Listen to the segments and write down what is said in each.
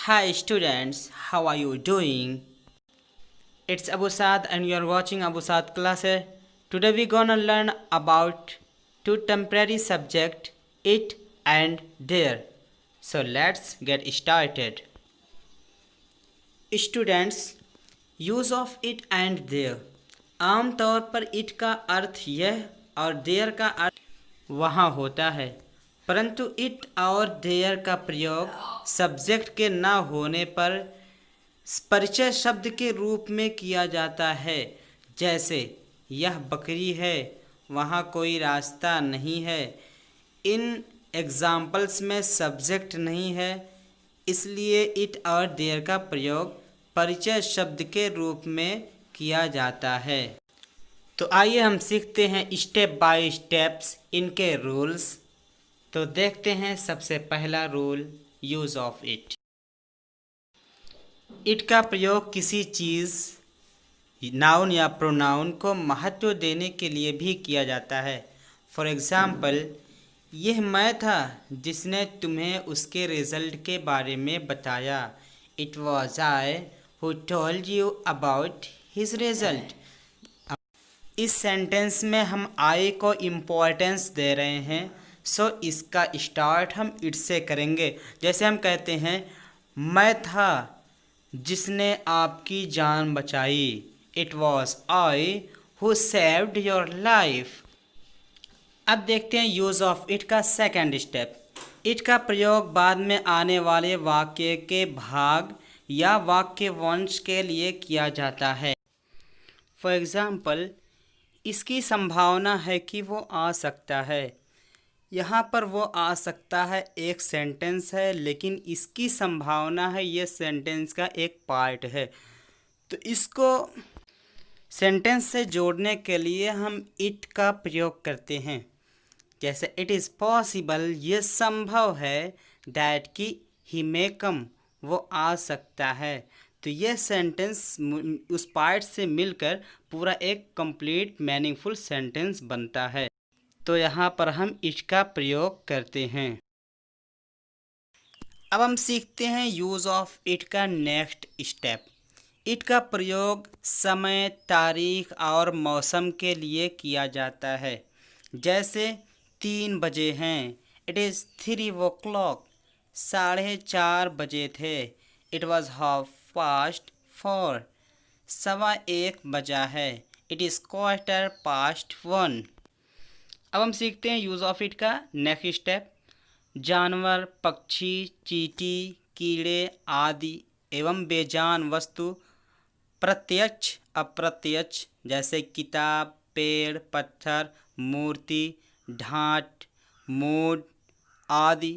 Hi students, how are you doing? It's Abu Saad and you are watching Abu Saad classes. Today we gonna learn about two temporary subject, it and there. So let's get started. Students, use of it and there. आम तौर पर it का अर्थ यह और there का अर्थ वहाँ होता है, परंतु इट और देयर का प्रयोग सब्जेक्ट के ना होने पर परिचय शब्द के रूप में किया जाता है। जैसे यह बकरी है, वहाँ कोई रास्ता नहीं है। इन एग्जाम्पल्स में सब्जेक्ट नहीं है, इसलिए इट और देयर का प्रयोग परिचय शब्द के रूप में किया जाता है। तो आइए हम सीखते हैं स्टेप बाय स्टेप्स इनके रूल्स। तो देखते हैं सबसे पहला rule, use of it. It का प्रयोग किसी चीज़, नाउन या प्रोनाउन को महत्व देने के लिए भी किया जाता है। फॉर एग्ज़ाम्पल, यह मैं था जिसने तुम्हें उसके रिज़ल्ट के बारे में बताया। It was I who told you about his result. इस सेंटेंस में हम आई को इम्पोर्टेंस दे रहे हैं, सो इसका स्टार्ट हम इट से करेंगे। जैसे हम कहते हैं, मैं था जिसने आपकी जान बचाई। It was I who saved your life. अब देखते हैं यूज़ ऑफ इट का सेकंड स्टेप। इट का प्रयोग बाद में आने वाले वाक्य के भाग या वाक्य वंश के लिए किया जाता है। फॉर एग्ज़ाम्पल, इसकी संभावना है कि वो आ सकता है। यहाँ पर वो आ सकता है एक सेंटेंस है, लेकिन इसकी संभावना है ये सेंटेंस का एक पार्ट है। तो इसको सेंटेंस से जोड़ने के लिए हम इट का प्रयोग करते हैं। जैसे इट इज़ पॉसिबल, ये संभव है, दैट कि ही मे कम, वो आ सकता है। तो ये सेंटेंस उस पार्ट से मिलकर पूरा एक कंप्लीट मीनिंगफुल सेंटेंस बनता है। तो यहाँ पर हम इट का प्रयोग करते हैं। अब हम सीखते हैं यूज़ ऑफ इट का नेक्स्ट स्टेप। इट का प्रयोग समय, तारीख और मौसम के लिए किया जाता है। जैसे 3 बजे हैं, इट इज़ 3 o'clock, 4:30 बजे थे। इट वॉज 4:30, 1:15 बजा है। It is 1:15। अब हम सीखते हैं यूज़ ऑफ इट का नेक्स्ट स्टेप। जानवर, पक्षी, चींटी, कीड़े आदि एवं बेजान वस्तु, प्रत्यक्ष अप्रत्यक्ष, जैसे किताब, पेड़, पत्थर, मूर्ति, ढांट, मूड आदि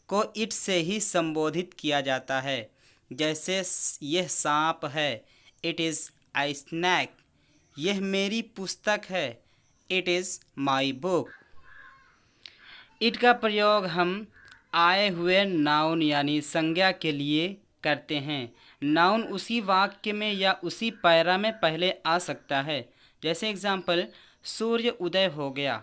को इट से ही संबोधित किया जाता है। जैसे यह सांप है, इट इज़ आई स्नैक। यह मेरी पुस्तक है, it is my book. It का प्रयोग हम आए हुए नाउन यानी संज्ञा के लिए करते हैं। नाउन उसी वाक्य में या उसी पैरा में पहले आ सकता है। जैसे एग्जाम्पल, सूर्य उदय हो गया,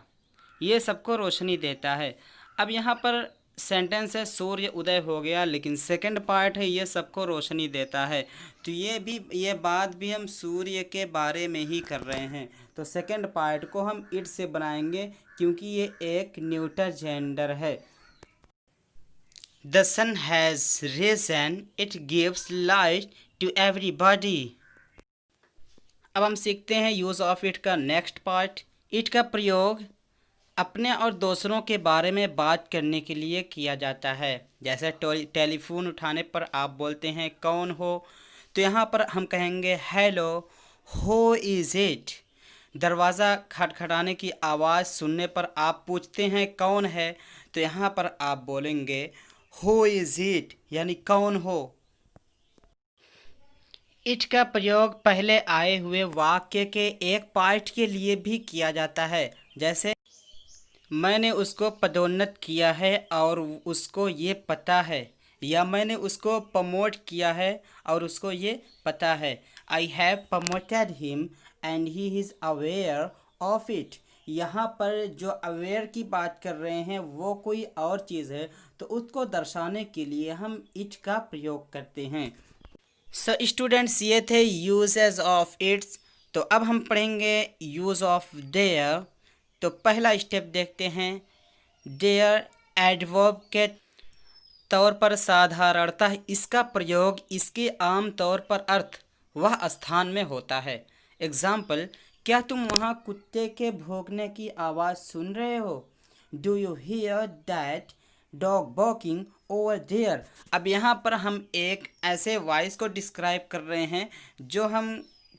ये सबको रोशनी देता है। अब यहाँ पर सेंटेंस है सूर्य उदय हो गया, लेकिन सेकंड पार्ट है ये सबको रोशनी देता है। तो ये बात भी हम सूर्य के बारे में ही कर रहे हैं। तो सेकंड पार्ट को हम इट से बनाएंगे, क्योंकि ये एक न्यूटर जेंडर है। The sun has risen, it gives light to everybody. अब हम सीखते हैं यूज़ ऑफ इट का नेक्स्ट पार्ट। इट का प्रयोग अपने और दूसरों के बारे में बात करने के लिए किया जाता है। जैसे टेलीफोन उठाने पर आप बोलते हैं कौन हो, तो यहाँ पर हम कहेंगे हेलो, हो इज़ इट। दरवाज़ा खटखटाने की आवाज़ सुनने पर आप पूछते हैं कौन है, तो यहाँ पर आप बोलेंगे हो इज़ इट, यानी कौन हो। इट का प्रयोग पहले आए हुए वाक्य के एक पार्ट के लिए भी किया जाता है। जैसे मैंने उसको पदोन्नत किया है और उसको ये पता है, या मैंने उसको प्रमोट किया है और उसको ये पता है। I have promoted him and he is aware of it. यहाँ पर जो अवेयर की बात कर रहे हैं वो कोई और चीज़ है, तो तो उसको दर्शाने के लिए हम इट का प्रयोग करते हैं। सो स्टूडेंट्स, ये थे यूजेस ऑफ इट्स। तो अब हम पढ़ेंगे यूज़ ऑफ देयर। तो पहला स्टेप देखते हैं। देयर एडवर्ब के तौर पर साधारणतः इसका प्रयोग इसके आम तौर पर अर्थ वह स्थान में होता है। एग्जाम्पल, क्या तुम वहाँ कुत्ते के भौंकने की आवाज़ सुन रहे हो? Do you hear that dog barking over there? अब यहाँ पर हम एक ऐसे वॉइस को डिस्क्राइब कर रहे हैं जो हम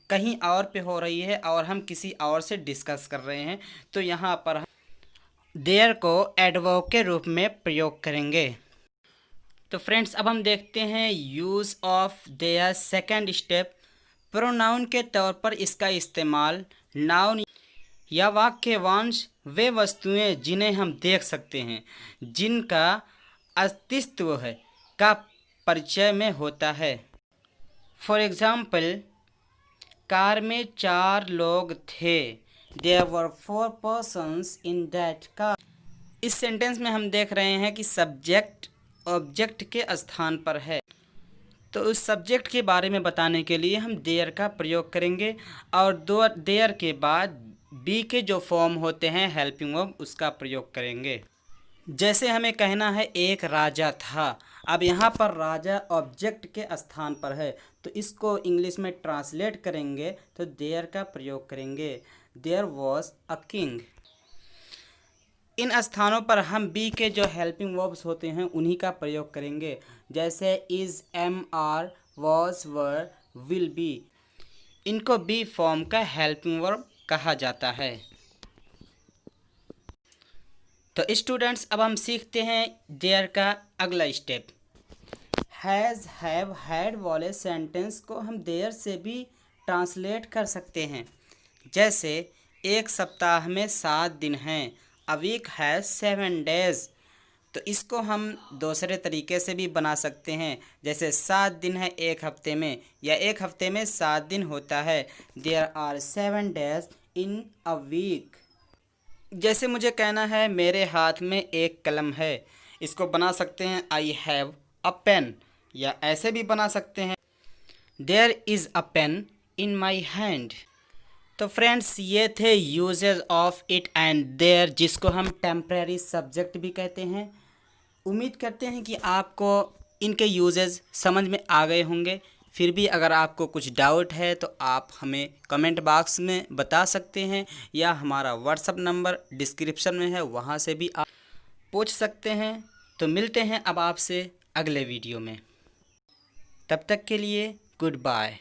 कहीं और पे हो रही है और हम किसी और से डिस्कस कर रहे हैं। तो यहाँ पर हम देयर को एडवर्ब के रूप में प्रयोग करेंगे। तो फ्रेंड्स, अब हम देखते हैं use of their second step. Pronoun के तौर पर इसका इस्तेमाल नाउन या वाक्यवांश वे वस्तुएं जिन्हें हम देख सकते हैं, जिनका अस्तित्व है, का परिचय में होता है। फॉर एग्ज़ाम्पल, कार में 4 लोग थे। There were 4 persons in that car. इस सेंटेंस में हम देख रहे हैं कि सब्जेक्ट ऑब्जेक्ट के स्थान पर है। तो उस सब्जेक्ट के बारे में बताने के लिए हम देयर का प्रयोग करेंगे और दो देयर के बाद बी के जो फॉर्म होते हैं हेल्पिंग वर्ब, उसका प्रयोग करेंगे। जैसे हमें कहना है एक राजा था। अब यहाँ पर राजा ऑब्जेक्ट के स्थान पर है, तो इसको इंग्लिश में ट्रांसलेट करेंगे तो देयर का प्रयोग करेंगे। There was a king. इन स्थानों पर हम बी के जो हेल्पिंग वर्ब्स होते हैं उन्हीं का प्रयोग करेंगे। जैसे is, am, are, was, were, will be. इनको बी फॉर्म का हेल्पिंग वर्ब कहा जाता है। तो स्टूडेंट्स, अब हम सीखते हैं देयर का अगला स्टेप। हैज़, हैव, हैड वाले सेंटेंस को हम देयर से भी ट्रांसलेट कर सकते हैं। जैसे एक सप्ताह में 7 दिन हैं। A week has 7 days। तो इसको हम दूसरे तरीके से भी बना सकते हैं। जैसे 7 दिन है एक हफ्ते में, या एक हफ्ते में 7 दिन होता है। There are 7 days in a week. जैसे मुझे कहना है मेरे हाथ में एक कलम है, इसको बना सकते हैं आई हैव अ पेन, या ऐसे भी बना सकते हैं there is a pen in my hand. तो फ्रेंड्स, ये थे uses of it and there, जिसको हम टेम्परेरी सब्जेक्ट भी कहते हैं। उम्मीद करते हैं कि आपको इनके यूजेस समझ में आ गए होंगे। फिर भी अगर आपको कुछ डाउट है तो आप हमें कमेंट बॉक्स में बता सकते हैं, या हमारा व्हाट्सएप नंबर डिस्क्रिप्शन में है, वहाँ से भी आप पूछ सकते हैं। तो मिलते हैं अब आपसे अगले वीडियो में। तब तक के लिए गुड बाय।